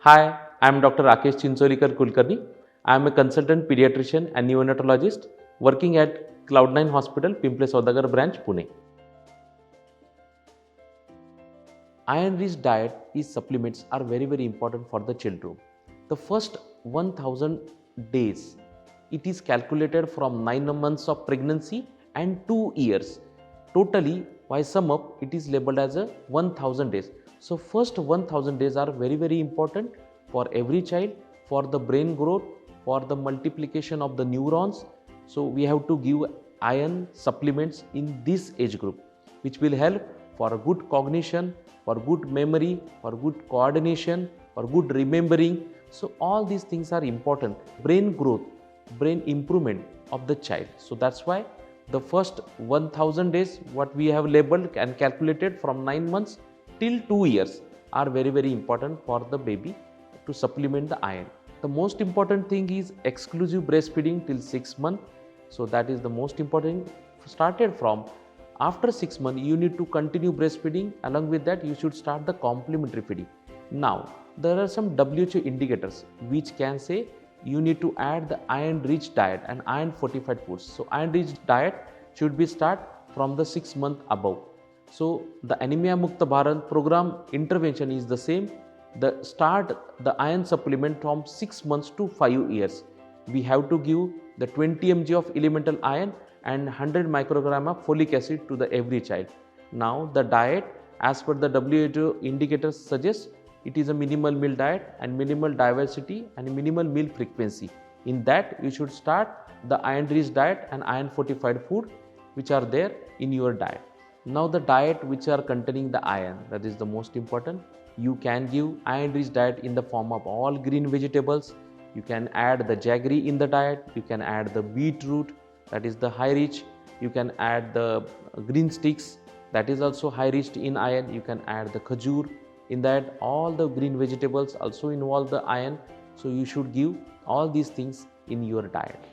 Hi, I am Dr. Rakesh Chincholikar Kulkarni. I am a consultant pediatrician and neonatologist working at Cloudnine Hospital, Pimple Saudagar branch, Pune. Iron-rich diet supplements are very important for the children. The first 1000 days, it is calculated from 9 months of pregnancy and 2 years. Totally, why sum up, it is labeled as a 1000 days. So first 1000 days are very important for every child, for the brain growth, for the multiplication of the neurons. So we have to give iron supplements in this age group, which will help for a good cognition, for good memory, for good coordination, for good remembering. So all these things are important. Brain growth, brain improvement of the child. So that's why the first 1000 days what we have labeled and calculated from 9 months till 2 years are very important for the baby to supplement the iron. The most important thing is exclusive breastfeeding till 6 months. So that is the most important. Started from after 6 months, you need to continue breastfeeding. Along with that, you should start the complementary feeding. Now, there are some WHO indicators which can say you need to add the iron-rich diet and iron-fortified foods. So, iron-rich diet should be start from the 6 month above. So, the Anemia Mukt Bharat program intervention is the same. Start the iron supplement from 6 months to 5 years. We have to give the 20 mg of elemental iron and 100 microgram of folic acid to the every child. Now the diet as per the WHO indicators suggests it is a minimal meal diet and minimal diversity and minimal meal frequency. In that you should start the iron-rich diet and iron-fortified food which are there in your diet. Now the diet which are containing the iron, that is the most important. You can give iron-rich diet in the form of all green vegetables. You can add the jaggery in the diet. You can add the beetroot, that is the high rich. You can add the green sticks, that is also high rich in iron. You can add the kajur. In that all the green vegetables also involve the iron. So you should give all these things in your diet.